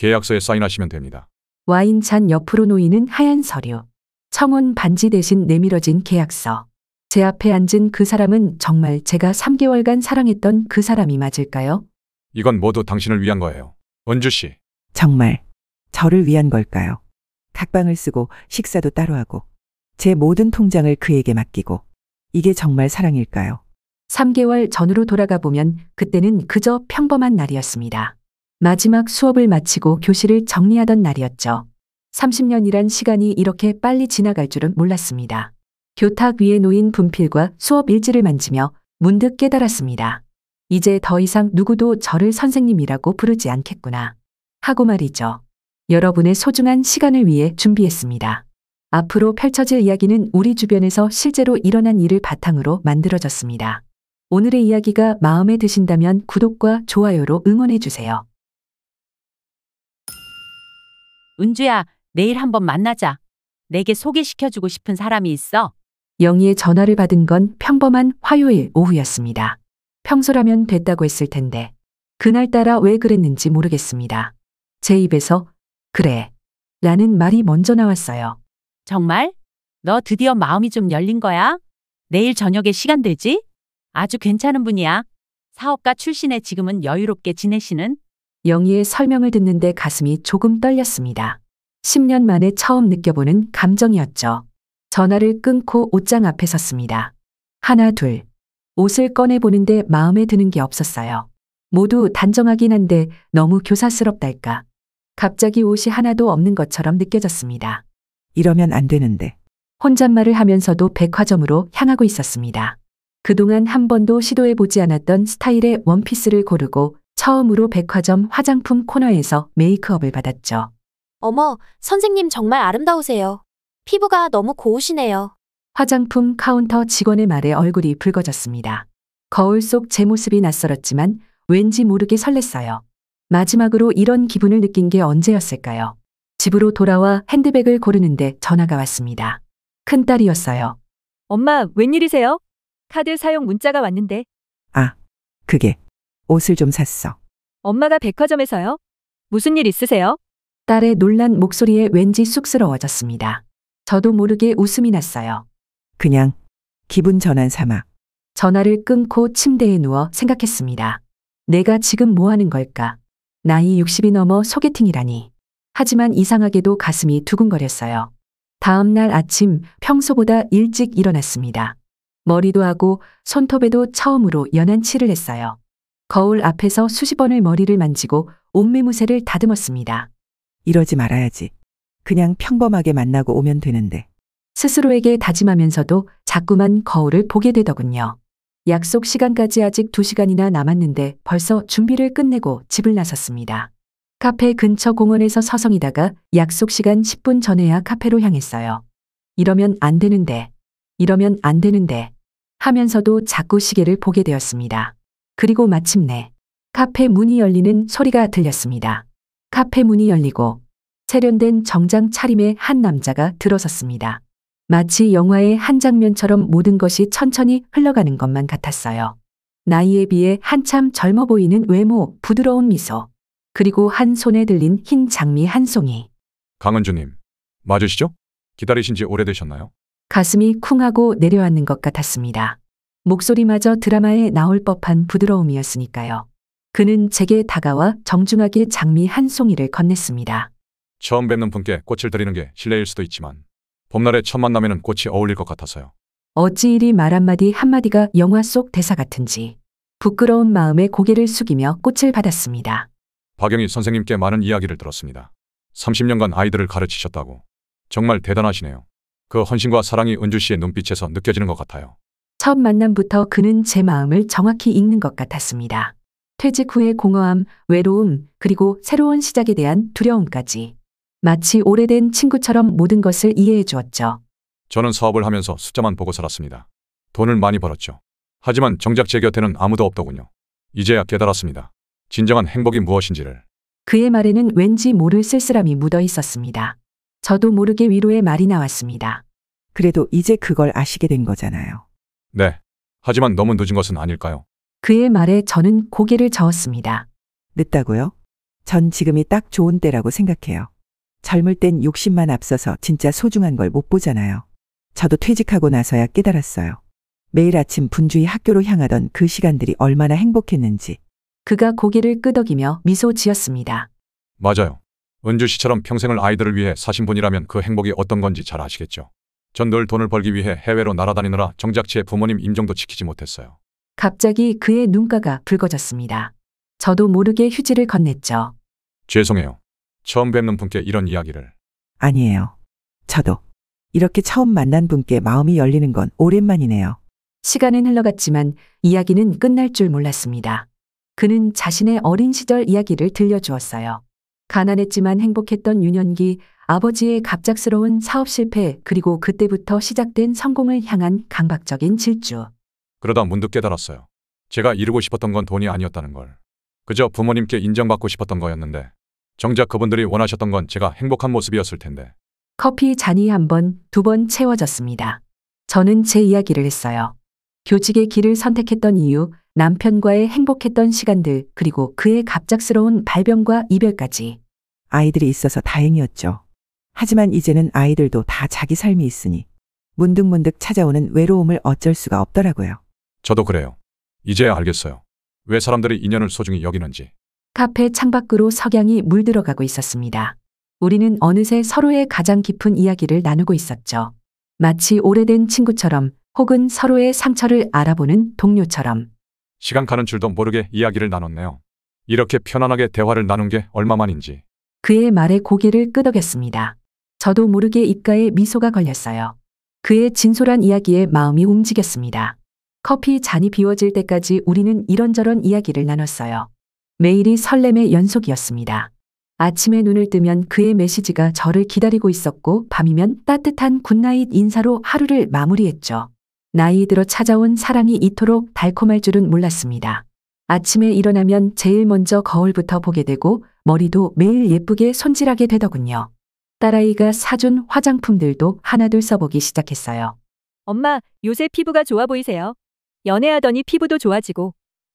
계약서에 사인하시면 됩니다. 와인잔 옆으로 놓이는 하얀 서류. 청혼 반지 대신 내밀어진 계약서. 제 앞에 앉은 그 사람은 정말 제가 3개월간 사랑했던 그 사람이 맞을까요? 이건 모두 당신을 위한 거예요. 은주 씨. 정말 저를 위한 걸까요? 각방을 쓰고 식사도 따로 하고 제 모든 통장을 그에게 맡기고 이게 정말 사랑일까요? 3개월 전으로 돌아가 보면 그때는 그저 평범한 날이었습니다. 마지막 수업을 마치고 교실을 정리하던 날이었죠. 30년이란 시간이 이렇게 빨리 지나갈 줄은 몰랐습니다. 교탁 위에 놓인 분필과 수업 일지를 만지며 문득 깨달았습니다. 이제 더 이상 누구도 저를 선생님이라고 부르지 않겠구나. 하고 말이죠. 여러분의 소중한 시간을 위해 준비했습니다. 앞으로 펼쳐질 이야기는 우리 주변에서 실제로 일어난 일을 바탕으로 만들어졌습니다. 오늘의 이야기가 마음에 드신다면 구독과 좋아요로 응원해주세요. 은주야, 내일 한번 만나자. 내게 소개시켜주고 싶은 사람이 있어. 영희의 전화를 받은 건 평범한 화요일 오후였습니다. 평소라면 됐다고 했을 텐데 그날따라 왜 그랬는지 모르겠습니다. 제 입에서 그래 라는 말이 먼저 나왔어요. 정말? 너 드디어 마음이 좀 열린 거야? 내일 저녁에 시간 되지? 아주 괜찮은 분이야. 사업가 출신에 지금은 여유롭게 지내시는? 영희의 설명을 듣는데 가슴이 조금 떨렸습니다. 10년 만에 처음 느껴보는 감정이었죠. 전화를 끊고 옷장 앞에 섰습니다. 하나 둘. 옷을 꺼내보는데 마음에 드는 게 없었어요. 모두 단정하긴 한데 너무 교사스럽달까. 갑자기 옷이 하나도 없는 것처럼 느껴졌습니다. 이러면 안 되는데. 혼잣말을 하면서도 백화점으로 향하고 있었습니다. 그동안 한 번도 시도해보지 않았던 스타일의 원피스를 고르고 처음으로 백화점 화장품 코너에서 메이크업을 받았죠. 어머, 선생님 정말 아름다우세요. 피부가 너무 고우시네요. 화장품 카운터 직원의 말에 얼굴이 붉어졌습니다. 거울 속 제 모습이 낯설었지만 왠지 모르게 설렜어요. 마지막으로 이런 기분을 느낀 게 언제였을까요? 집으로 돌아와 핸드백을 고르는데 전화가 왔습니다. 큰딸이었어요. 엄마, 웬일이세요? 카드 사용 문자가 왔는데. 아, 그게 옷을 좀 샀어. 엄마가 백화점에서요? 무슨 일 있으세요? 딸의 놀란 목소리에 왠지 쑥스러워졌습니다. 저도 모르게 웃음이 났어요. 그냥 기분 전환 삼아. 전화를 끊고 침대에 누워 생각했습니다. 내가 지금 뭐 하는 걸까? 나이 60이 넘어 소개팅이라니. 하지만 이상하게도 가슴이 두근거렸어요. 다음 날 아침 평소보다 일찍 일어났습니다. 머리도 하고 손톱에도 처음으로 연한 칠을 했어요. 거울 앞에서 수십 번을 머리를 만지고 옷매무새를 다듬었습니다. 이러지 말아야지. 그냥 평범하게 만나고 오면 되는데. 스스로에게 다짐하면서도 자꾸만 거울을 보게 되더군요. 약속 시간까지 아직 2시간이나 남았는데 벌써 준비를 끝내고 집을 나섰습니다. 카페 근처 공원에서 서성이다가 약속 시간 10분 전에야 카페로 향했어요. 이러면 안 되는데 하면서도 자꾸 시계를 보게 되었습니다. 그리고 마침내 카페 문이 열리는 소리가 들렸습니다. 카페 문이 열리고 세련된 정장 차림의 한 남자가 들어섰습니다. 마치 영화의 한 장면처럼 모든 것이 천천히 흘러가는 것만 같았어요. 나이에 비해 한참 젊어 보이는 외모, 부드러운 미소, 그리고 한 손에 들린 흰 장미 한 송이. 강은주님, 맞으시죠? 기다리신 지 오래되셨나요? 가슴이 쿵하고 내려앉는 것 같았습니다. 목소리마저 드라마에 나올 법한 부드러움이었으니까요. 그는 제게 다가와 정중하게 장미 한 송이를 건넸습니다. 처음 뵙는 분께 꽃을 드리는 게 실례일 수도 있지만 봄날의 첫 만남에는 꽃이 어울릴 것 같아서요. 어찌 이리 말 한마디가 영화 속 대사 같은지 부끄러운 마음에 고개를 숙이며 꽃을 받았습니다. 박영희 선생님께 많은 이야기를 들었습니다. 30년간 아이들을 가르치셨다고. 정말 대단하시네요. 그 헌신과 사랑이 은주 씨의 눈빛에서 느껴지는 것 같아요. 첫 만남부터 그는 제 마음을 정확히 읽는 것 같았습니다. 퇴직 후의 공허함, 외로움, 그리고 새로운 시작에 대한 두려움까지. 마치 오래된 친구처럼 모든 것을 이해해 주었죠. 저는 사업을 하면서 숫자만 보고 살았습니다. 돈을 많이 벌었죠. 하지만 정작 제 곁에는 아무도 없더군요. 이제야 깨달았습니다. 진정한 행복이 무엇인지를. 그의 말에는 왠지 모를 쓸쓸함이 묻어 있었습니다. 저도 모르게 위로의 말이 나왔습니다. 그래도 이제 그걸 아시게 된 거잖아요. 네. 하지만 너무 늦은 것은 아닐까요? 그의 말에 저는 고개를 저었습니다. 늦다고요? 전 지금이 딱 좋은 때라고 생각해요. 젊을 땐 욕심만 앞서서 진짜 소중한 걸 못 보잖아요. 저도 퇴직하고 나서야 깨달았어요. 매일 아침 분주히 학교로 향하던 그 시간들이 얼마나 행복했는지. 그가 고개를 끄덕이며 미소 지었습니다. 맞아요. 은주 씨처럼 평생을 아이들을 위해 사신 분이라면 그 행복이 어떤 건지 잘 아시겠죠. 전 늘 돈을 벌기 위해 해외로 날아다니느라 정작 제 부모님 임종도 지키지 못했어요. 갑자기 그의 눈가가 붉어졌습니다. 저도 모르게 휴지를 건넸죠. 죄송해요. 처음 뵙는 분께 이런 이야기를. 아니에요. 저도. 이렇게 처음 만난 분께 마음이 열리는 건 오랜만이네요. 시간은 흘러갔지만 이야기는 끝날 줄 몰랐습니다. 그는 자신의 어린 시절 이야기를 들려주었어요. 가난했지만 행복했던 유년기, 아버지의 갑작스러운 사업 실패, 그리고 그때부터 시작된 성공을 향한 강박적인 질주. 그러다 문득 깨달았어요. 제가 이루고 싶었던 건 돈이 아니었다는 걸. 그저 부모님께 인정받고 싶었던 거였는데 정작 그분들이 원하셨던 건 제가 행복한 모습이었을 텐데. 커피 잔이 한 번, 두 번 채워졌습니다. 저는 제 이야기를 했어요. 교직의 길을 선택했던 이유, 남편과의 행복했던 시간들, 그리고 그의 갑작스러운 발병과 이별까지. 아이들이 있어서 다행이었죠. 하지만 이제는 아이들도 다 자기 삶이 있으니 문득문득 찾아오는 외로움을 어쩔 수가 없더라고요. 저도 그래요. 이제야 알겠어요. 왜 사람들이 인연을 소중히 여기는지. 카페 창밖으로 석양이 물들어가고 있었습니다. 우리는 어느새 서로의 가장 깊은 이야기를 나누고 있었죠. 마치 오래된 친구처럼, 혹은 서로의 상처를 알아보는 동료처럼. 시간 가는 줄도 모르게 이야기를 나눴네요. 이렇게 편안하게 대화를 나눈 게 얼마만인지. 그의 말에 고개를 끄덕였습니다. 저도 모르게 입가에 미소가 걸렸어요. 그의 진솔한 이야기에 마음이 움직였습니다. 커피 잔이 비워질 때까지 우리는 이런저런 이야기를 나눴어요. 매일이 설렘의 연속이었습니다. 아침에 눈을 뜨면 그의 메시지가 저를 기다리고 있었고, 밤이면 따뜻한 굿나잇 인사로 하루를 마무리했죠. 나이 들어 찾아온 사랑이 이토록 달콤할 줄은 몰랐습니다. 아침에 일어나면 제일 먼저 거울부터 보게 되고 머리도 매일 예쁘게 손질하게 되더군요. 딸아이가 사준 화장품들도 하나둘 써보기 시작했어요. 엄마, 요새 피부가 좋아 보이세요. 연애하더니 피부도 좋아지고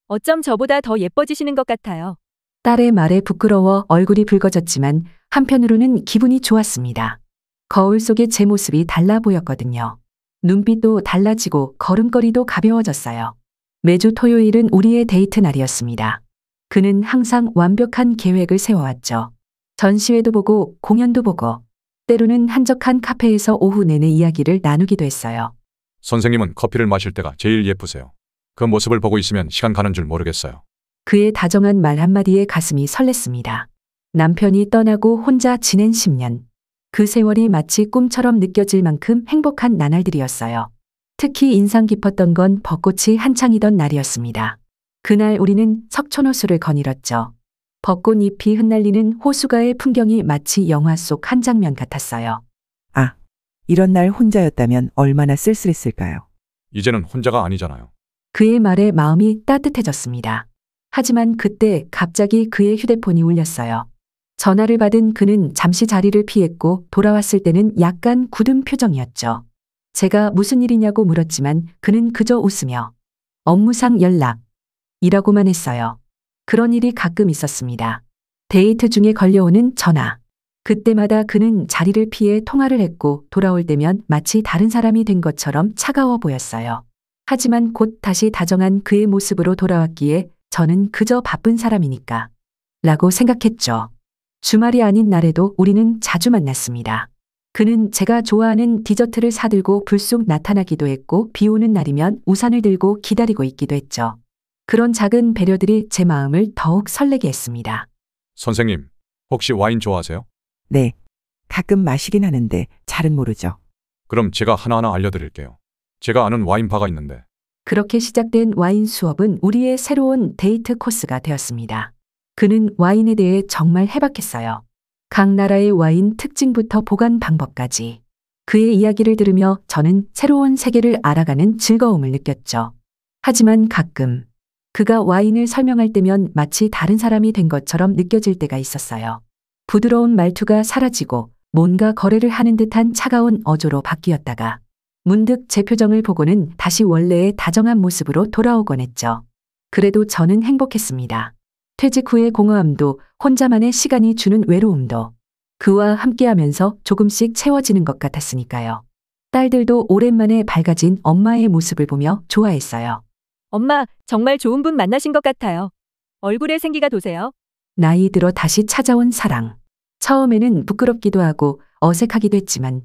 어쩜 저보다 더 예뻐지시는 것 같아요. 딸의 말에 부끄러워 얼굴이 붉어졌지만 한편으로는 기분이 좋았습니다. 거울 속의 제 모습이 달라 보였거든요. 눈빛도 달라지고 걸음걸이도 가벼워졌어요. 매주 토요일은 우리의 데이트 날이었습니다. 그는 항상 완벽한 계획을 세워왔죠. 전시회도 보고 공연도 보고 때로는 한적한 카페에서 오후 내내 이야기를 나누기도 했어요. 선생님은 커피를 마실 때가 제일 예쁘세요. 그 모습을 보고 있으면 시간 가는 줄 모르겠어요. 그의 다정한 말 한마디에 가슴이 설렜습니다. 남편이 떠나고 혼자 지낸 10년. 그 세월이 마치 꿈처럼 느껴질 만큼 행복한 나날들이었어요. 특히 인상 깊었던 건 벚꽃이 한창이던 날이었습니다. 그날 우리는 석촌호수를 거닐었죠. 벚꽃잎이 흩날리는 호수가의 풍경이 마치 영화 속 한 장면 같았어요. 아, 이런 날 혼자였다면 얼마나 쓸쓸했을까요? 이제는 혼자가 아니잖아요. 그의 말에 마음이 따뜻해졌습니다. 하지만 그때 갑자기 그의 휴대폰이 울렸어요. 전화를 받은 그는 잠시 자리를 피했고 돌아왔을 때는 약간 굳은 표정이었죠. 제가 무슨 일이냐고 물었지만 그는 그저 웃으며 업무상 연락이라고만 했어요. 그런 일이 가끔 있었습니다. 데이트 중에 걸려오는 전화. 그때마다 그는 자리를 피해 통화를 했고 돌아올 때면 마치 다른 사람이 된 것처럼 차가워 보였어요. 하지만 곧 다시 다정한 그의 모습으로 돌아왔기에 저는 그저 바쁜 사람이니까 라고 생각했죠. 주말이 아닌 날에도 우리는 자주 만났습니다. 그는 제가 좋아하는 디저트를 사들고 불쑥 나타나기도 했고 비 오는 날이면 우산을 들고 기다리고 있기도 했죠. 그런 작은 배려들이 제 마음을 더욱 설레게 했습니다. 선생님, 혹시 와인 좋아하세요? 네. 가끔 마시긴 하는데 잘은 모르죠. 그럼 제가 하나하나 알려드릴게요. 제가 아는 와인바가 있는데. 그렇게 시작된 와인 수업은 우리의 새로운 데이트 코스가 되었습니다. 그는 와인에 대해 정말 해박했어요. 각 나라의 와인 특징부터 보관 방법까지. 그의 이야기를 들으며 저는 새로운 세계를 알아가는 즐거움을 느꼈죠. 하지만 가끔 그가 와인을 설명할 때면 마치 다른 사람이 된 것처럼 느껴질 때가 있었어요. 부드러운 말투가 사라지고 뭔가 거래를 하는 듯한 차가운 어조로 바뀌었다가 문득 제 표정을 보고는 다시 원래의 다정한 모습으로 돌아오곤 했죠. 그래도 저는 행복했습니다. 퇴직 후의 공허함도 혼자만의 시간이 주는 외로움도 그와 함께하면서 조금씩 채워지는 것 같았으니까요. 딸들도 오랜만에 밝아진 엄마의 모습을 보며 좋아했어요. 엄마, 정말 좋은 분 만나신 것 같아요. 얼굴에 생기가 도세요. 나이 들어 다시 찾아온 사랑. 처음에는 부끄럽기도 하고 어색하기도 했지만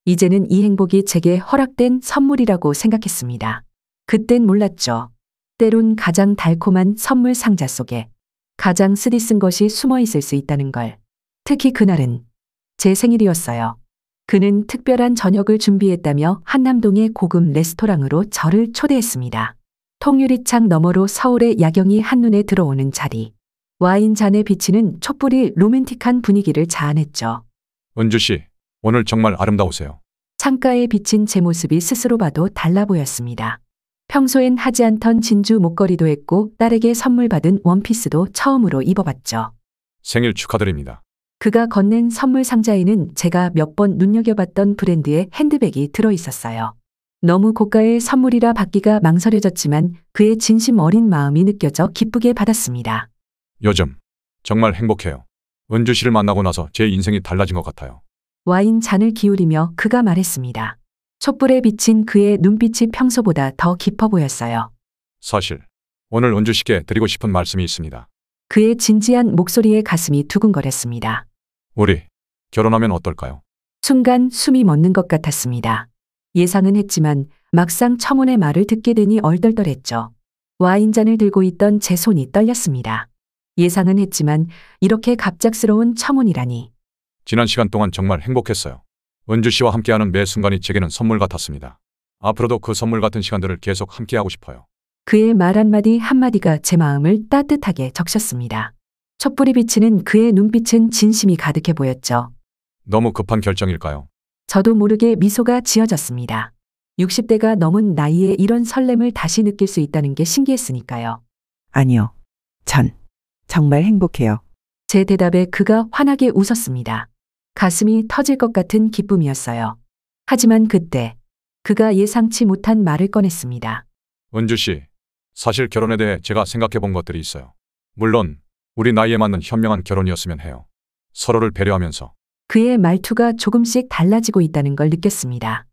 이제는 이 행복이 제게 허락된 선물이라고 생각했습니다. 그땐 몰랐죠. 때론 가장 달콤한 선물 상자 속에 가장 쓰디쓴 것이 숨어 있을 수 있다는 걸. 특히 그날은 제 생일이었어요. 그는 특별한 저녁을 준비했다며 한남동의 고급 레스토랑으로 저를 초대했습니다. 통유리창 너머로 서울의 야경이 한눈에 들어오는 자리. 와인 잔에 비치는 촛불이 로맨틱한 분위기를 자아냈죠. 은주 씨, 오늘 정말 아름다우세요. 창가에 비친 제 모습이 스스로 봐도 달라 보였습니다. 평소엔 하지 않던 진주 목걸이도 했고 딸에게 선물 받은 원피스도 처음으로 입어봤죠. 생일 축하드립니다. 그가 건넨 선물 상자에는 제가 몇 번 눈여겨봤던 브랜드의 핸드백이 들어있었어요. 너무 고가의 선물이라 받기가 망설여졌지만 그의 진심 어린 마음이 느껴져 기쁘게 받았습니다. 요즘 정말 행복해요. 은주 씨를 만나고 나서 제 인생이 달라진 것 같아요. 와인 잔을 기울이며 그가 말했습니다. 촛불에 비친 그의 눈빛이 평소보다 더 깊어 보였어요. 사실 오늘 은주 씨께 드리고 싶은 말씀이 있습니다. 그의 진지한 목소리에 가슴이 두근거렸습니다. 우리 결혼하면 어떨까요? 순간 숨이 멎는 것 같았습니다. 예상은 했지만 막상 청혼의 말을 듣게 되니 얼떨떨했죠. 와인잔을 들고 있던 제 손이 떨렸습니다. 예상은 했지만 이렇게 갑작스러운 청혼이라니. 지난 시간 동안 정말 행복했어요. 은주 씨와 함께하는 매 순간이 제게는 선물 같았습니다. 앞으로도 그 선물 같은 시간들을 계속 함께하고 싶어요. 그의 말 한마디 한마디가 제 마음을 따뜻하게 적셨습니다. 촛불이 비치는 그의 눈빛은 진심이 가득해 보였죠. 너무 급한 결정일까요? 저도 모르게 미소가 지어졌습니다. 60대가 넘은 나이에 이런 설렘을 다시 느낄 수 있다는 게 신기했으니까요. 아니요. 전 정말 행복해요. 제 대답에 그가 환하게 웃었습니다. 가슴이 터질 것 같은 기쁨이었어요. 하지만 그때 그가 예상치 못한 말을 꺼냈습니다. 은주 씨, 사실 결혼에 대해 제가 생각해 본 것들이 있어요. 물론 우리 나이에 맞는 현명한 결혼이었으면 해요. 서로를 배려하면서. 그의 말투가 조금씩 달라지고 있다는 걸 느꼈습니다.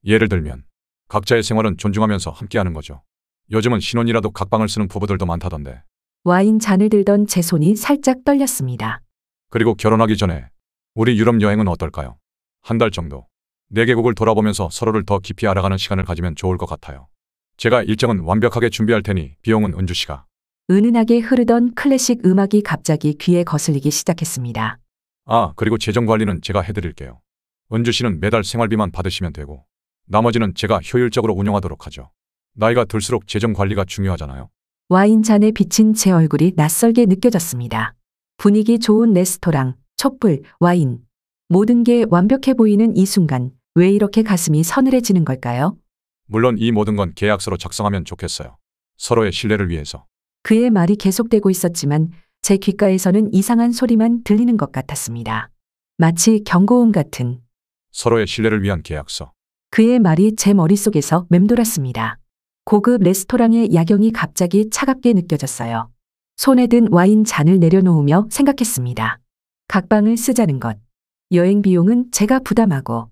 예를 들면 각자의 생활은 존중하면서 함께하는 거죠. 요즘은 신혼이라도 각방을 쓰는 부부들도 많다던데. 와인 잔을 들던 제 손이 살짝 떨렸습니다. 그리고 결혼하기 전에 우리 유럽 여행은 어떨까요? 한 달 정도. 4개국을 돌아보면서 서로를 더 깊이 알아가는 시간을 가지면 좋을 것 같아요. 제가 일정은 완벽하게 준비할 테니 비용은 은주 씨가. 은은하게 흐르던 클래식 음악이 갑자기 귀에 거슬리기 시작했습니다. 아, 그리고 재정 관리는 제가 해드릴게요. 은주 씨는 매달 생활비만 받으시면 되고 나머지는 제가 효율적으로 운영하도록 하죠. 나이가 들수록 재정 관리가 중요하잖아요. 와인 잔에 비친 제 얼굴이 낯설게 느껴졌습니다. 분위기 좋은 레스토랑, 촛불, 와인. 모든 게 완벽해 보이는 이 순간 왜 이렇게 가슴이 서늘해지는 걸까요? 물론 이 모든 건 계약서로 작성하면 좋겠어요. 서로의 신뢰를 위해서. 그의 말이 계속되고 있었지만 제 귓가에서는 이상한 소리만 들리는 것 같았습니다. 마치 경고음 같은. 서로의 신뢰를 위한 계약서. 그의 말이 제 머릿속에서 맴돌았습니다. 고급 레스토랑의 야경이 갑자기 차갑게 느껴졌어요. 손에 든 와인 잔을 내려놓으며 생각했습니다. 각방을 쓰자는 것. 여행 비용은 제가 부담하고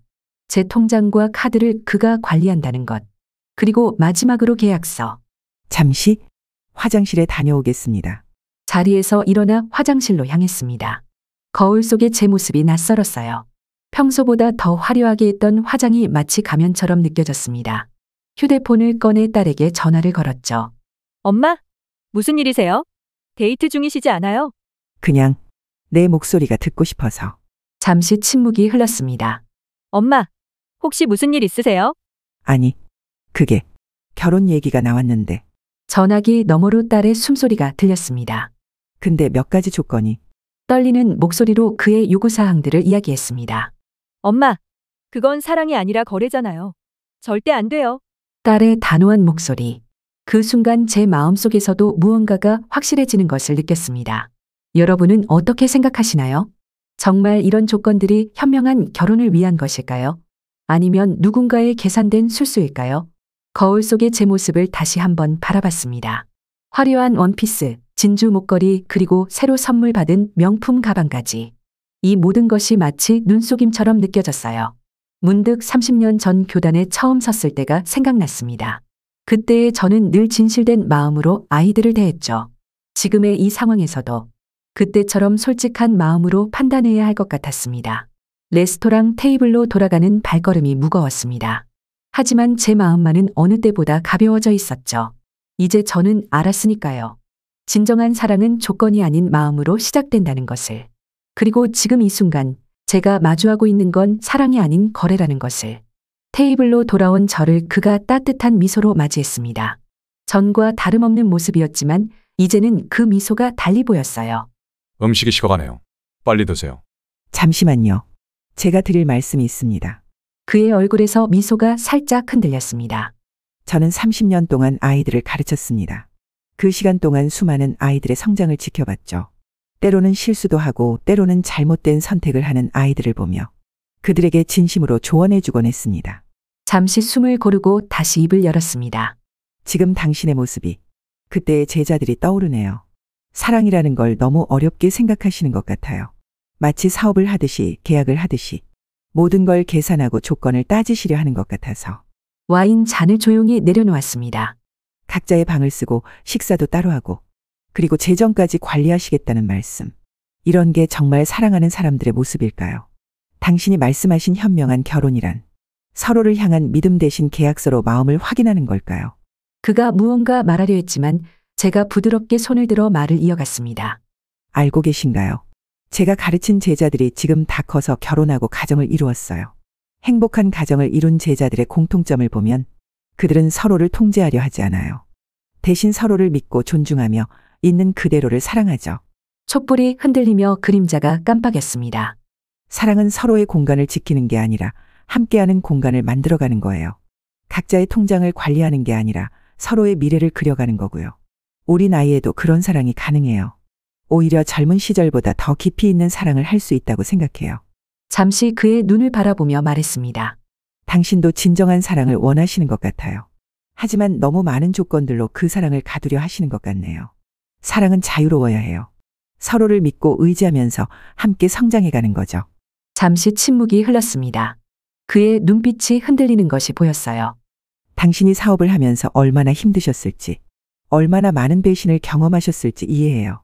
제 통장과 카드를 그가 관리한다는 것. 그리고 마지막으로 계약서. 잠시 화장실에 다녀오겠습니다. 자리에서 일어나 화장실로 향했습니다. 거울 속의 제 모습이 낯설었어요. 평소보다 더 화려하게 했던 화장이 마치 가면처럼 느껴졌습니다. 휴대폰을 꺼내 딸에게 전화를 걸었죠. 엄마, 무슨 일이세요? 데이트 중이시지 않아요? 그냥 내 목소리가 듣고 싶어서. 잠시 침묵이 흘렀습니다. 엄마, 혹시 무슨 일 있으세요? 아니, 그게 결혼 얘기가 나왔는데. 전화기 너머로 딸의 숨소리가 들렸습니다. 근데 몇 가지 조건이. 떨리는 목소리로 그의 요구사항들을 이야기했습니다. 엄마, 그건 사랑이 아니라 거래잖아요. 절대 안 돼요. 딸의 단호한 목소리. 그 순간 제 마음속에서도 무언가가 확실해지는 것을 느꼈습니다. 여러분은 어떻게 생각하시나요? 정말 이런 조건들이 현명한 결혼을 위한 것일까요? 아니면 누군가의 계산된 술수일까요? 거울 속의 제 모습을 다시 한번 바라봤습니다. 화려한 원피스, 진주 목걸이, 그리고 새로 선물 받은 명품 가방까지. 이 모든 것이 마치 눈속임처럼 느껴졌어요. 문득 30년 전 교단에 처음 섰을 때가 생각났습니다. 그때의 저는 늘 진실된 마음으로 아이들을 대했죠. 지금의 이 상황에서도 그때처럼 솔직한 마음으로 판단해야 할 것 같았습니다. 레스토랑 테이블로 돌아가는 발걸음이 무거웠습니다. 하지만 제 마음만은 어느 때보다 가벼워져 있었죠. 이제 저는 알았으니까요. 진정한 사랑은 조건이 아닌 마음으로 시작된다는 것을. 그리고 지금 이 순간 제가 마주하고 있는 건 사랑이 아닌 거래라는 것을. 테이블로 돌아온 저를 그가 따뜻한 미소로 맞이했습니다. 전과 다름없는 모습이었지만 이제는 그 미소가 달리 보였어요. 음식이 식어가네요. 빨리 드세요. 잠시만요. 제가 드릴 말씀이 있습니다. 그의 얼굴에서 미소가 살짝 흔들렸습니다. 저는 30년 동안 아이들을 가르쳤습니다. 그 시간 동안 수많은 아이들의 성장을 지켜봤죠. 때로는 실수도 하고 때로는 잘못된 선택을 하는 아이들을 보며 그들에게 진심으로 조언해주곤 했습니다. 잠시 숨을 고르고 다시 입을 열었습니다. 지금 당신의 모습이 그때의 제자들이 떠오르네요. 사랑이라는 걸 너무 어렵게 생각하시는 것 같아요. 마치 사업을 하듯이 계약을 하듯이 모든 걸 계산하고 조건을 따지시려 하는 것 같아서 와인 잔을 조용히 내려놓았습니다. 각자의 방을 쓰고 식사도 따로 하고 그리고 재정까지 관리하시겠다는 말씀. 이런 게 정말 사랑하는 사람들의 모습일까요? 당신이 말씀하신 현명한 결혼이란 서로를 향한 믿음 대신 계약서로 마음을 확인하는 걸까요? 그가 무언가 말하려 했지만 제가 부드럽게 손을 들어 말을 이어갔습니다. 알고 계신가요? 제가 가르친 제자들이 지금 다 커서 결혼하고 가정을 이루었어요. 행복한 가정을 이룬 제자들의 공통점을 보면 그들은 서로를 통제하려 하지 않아요. 대신 서로를 믿고 존중하며 있는 그대로를 사랑하죠. 촛불이 흔들리며 그림자가 깜빡였습니다. 사랑은 서로의 공간을 지키는 게 아니라 함께하는 공간을 만들어가는 거예요. 각자의 통장을 관리하는 게 아니라 서로의 미래를 그려가는 거고요. 우리 나이에도 그런 사랑이 가능해요. 오히려 젊은 시절보다 더 깊이 있는 사랑을 할 수 있다고 생각해요. 잠시 그의 눈을 바라보며 말했습니다. 당신도 진정한 사랑을 원하시는 것 같아요. 하지만 너무 많은 조건들로 그 사랑을 가두려 하시는 것 같네요. 사랑은 자유로워야 해요. 서로를 믿고 의지하면서 함께 성장해가는 거죠. 잠시 침묵이 흘렀습니다. 그의 눈빛이 흔들리는 것이 보였어요. 당신이 사업을 하면서 얼마나 힘드셨을지, 얼마나 많은 배신을 경험하셨을지 이해해요.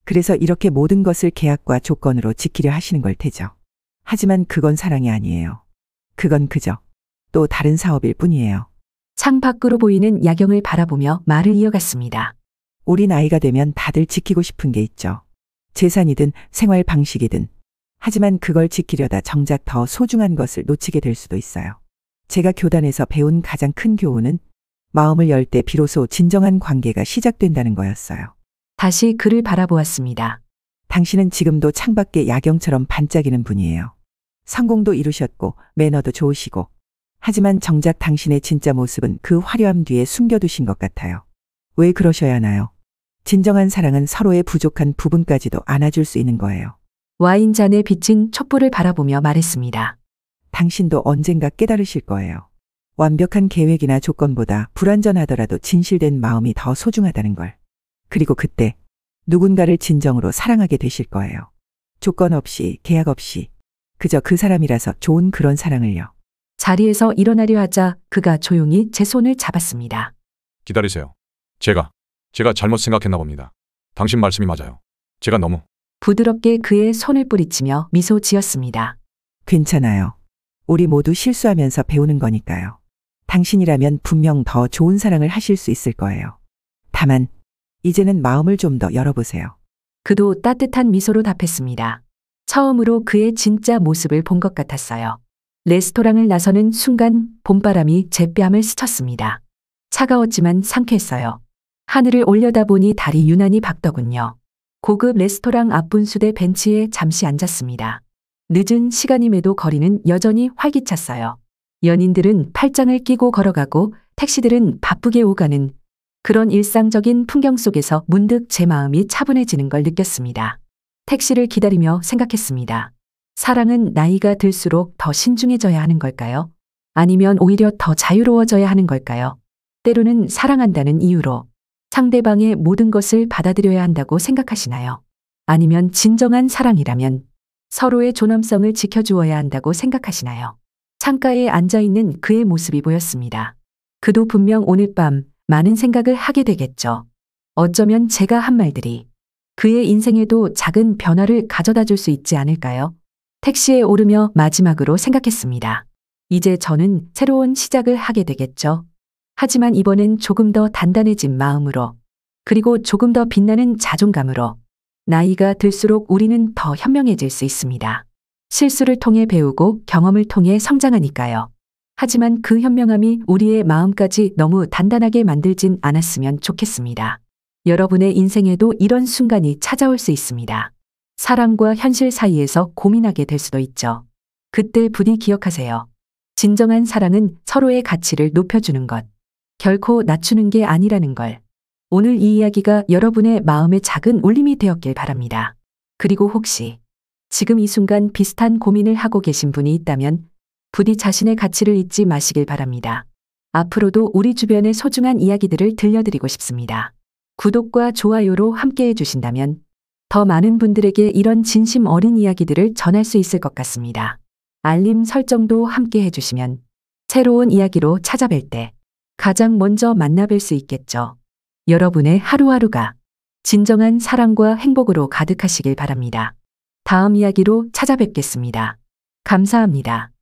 그래서 이렇게 모든 것을 계약과 조건으로 지키려 하시는 걸 테죠. 하지만 그건 사랑이 아니에요. 그건 그저 또 다른 사업일 뿐이에요. 창 밖으로 보이는 야경을 바라보며 말을 이어갔습니다. 우리 나이가 되면 다들 지키고 싶은 게 있죠. 재산이든 생활 방식이든. 하지만 그걸 지키려다 정작 더 소중한 것을 놓치게 될 수도 있어요. 제가 교단에서 배운 가장 큰 교훈은 마음을 열 때 비로소 진정한 관계가 시작된다는 거였어요. 다시 그를 바라보았습니다. 당신은 지금도 창밖의 야경처럼 반짝이는 분이에요. 성공도 이루셨고 매너도 좋으시고 하지만 정작 당신의 진짜 모습은 그 화려함 뒤에 숨겨두신 것 같아요. 왜 그러셔야 하나요? 진정한 사랑은 서로의 부족한 부분까지도 안아줄 수 있는 거예요. 와인잔에 비친 촛불을 바라보며 말했습니다. 당신도 언젠가 깨달으실 거예요. 완벽한 계획이나 조건보다 불완전하더라도 진실된 마음이 더 소중하다는 걸. 그리고 그때 누군가를 진정으로 사랑하게 되실 거예요. 조건 없이, 계약 없이. 그저 그 사람이라서 좋은 그런 사랑을요. 자리에서 일어나려 하자 그가 조용히 제 손을 잡았습니다. 기다리세요. 제가 잘못 생각했나 봅니다. 당신 말씀이 맞아요. 제가 너무 부드럽게 그의 손을 뿌리치며 미소 지었습니다. 괜찮아요. 우리 모두 실수하면서 배우는 거니까요. 당신이라면 분명 더 좋은 사랑을 하실 수 있을 거예요. 다만 이제는 마음을 좀 더 열어보세요. 그도 따뜻한 미소로 답했습니다. 처음으로 그의 진짜 모습을 본 것 같았어요. 레스토랑을 나서는 순간 봄바람이 제 뺨을 스쳤습니다. 차가웠지만 상쾌했어요. 하늘을 올려다보니 달이 유난히 밝더군요. 고급 레스토랑 앞 분수대 벤치에 잠시 앉았습니다. 늦은 시간임에도 거리는 여전히 활기찼어요. 연인들은 팔짱을 끼고 걸어가고 택시들은 바쁘게 오가는 그런 일상적인 풍경 속에서 문득 제 마음이 차분해지는 걸 느꼈습니다. 택시를 기다리며 생각했습니다. 사랑은 나이가 들수록 더 신중해져야 하는 걸까요? 아니면 오히려 더 자유로워져야 하는 걸까요? 때로는 사랑한다는 이유로 상대방의 모든 것을 받아들여야 한다고 생각하시나요? 아니면 진정한 사랑이라면 서로의 존엄성을 지켜주어야 한다고 생각하시나요? 창가에 앉아 있는 그의 모습이 보였습니다. 그도 분명 오늘 밤 많은 생각을 하게 되겠죠. 어쩌면 제가 한 말들이 그의 인생에도 작은 변화를 가져다 줄 수 있지 않을까요? 택시에 오르며 마지막으로 생각했습니다. 이제 저는 새로운 시작을 하게 되겠죠. 하지만 이번엔 조금 더 단단해진 마음으로, 그리고 조금 더 빛나는 자존감으로. 나이가 들수록 우리는 더 현명해질 수 있습니다. 실수를 통해 배우고 경험을 통해 성장하니까요. 하지만 그 현명함이 우리의 마음까지 너무 단단하게 만들진 않았으면 좋겠습니다. 여러분의 인생에도 이런 순간이 찾아올 수 있습니다. 사랑과 현실 사이에서 고민하게 될 수도 있죠. 그때 부디 기억하세요. 진정한 사랑은 서로의 가치를 높여주는 것, 결코 낮추는 게 아니라는 걸. 오늘 이 이야기가 여러분의 마음에 작은 울림이 되었길 바랍니다. 그리고 혹시 지금 이 순간 비슷한 고민을 하고 계신 분이 있다면 부디 자신의 가치를 잊지 마시길 바랍니다. 앞으로도 우리 주변의 소중한 이야기들을 들려드리고 싶습니다. 구독과 좋아요로 함께 해주신다면 더 많은 분들에게 이런 진심 어린 이야기들을 전할 수 있을 것 같습니다. 알림 설정도 함께 해주시면 새로운 이야기로 찾아뵐 때 가장 먼저 만나뵐 수 있겠죠. 여러분의 하루하루가 진정한 사랑과 행복으로 가득하시길 바랍니다. 다음 이야기로 찾아뵙겠습니다. 감사합니다.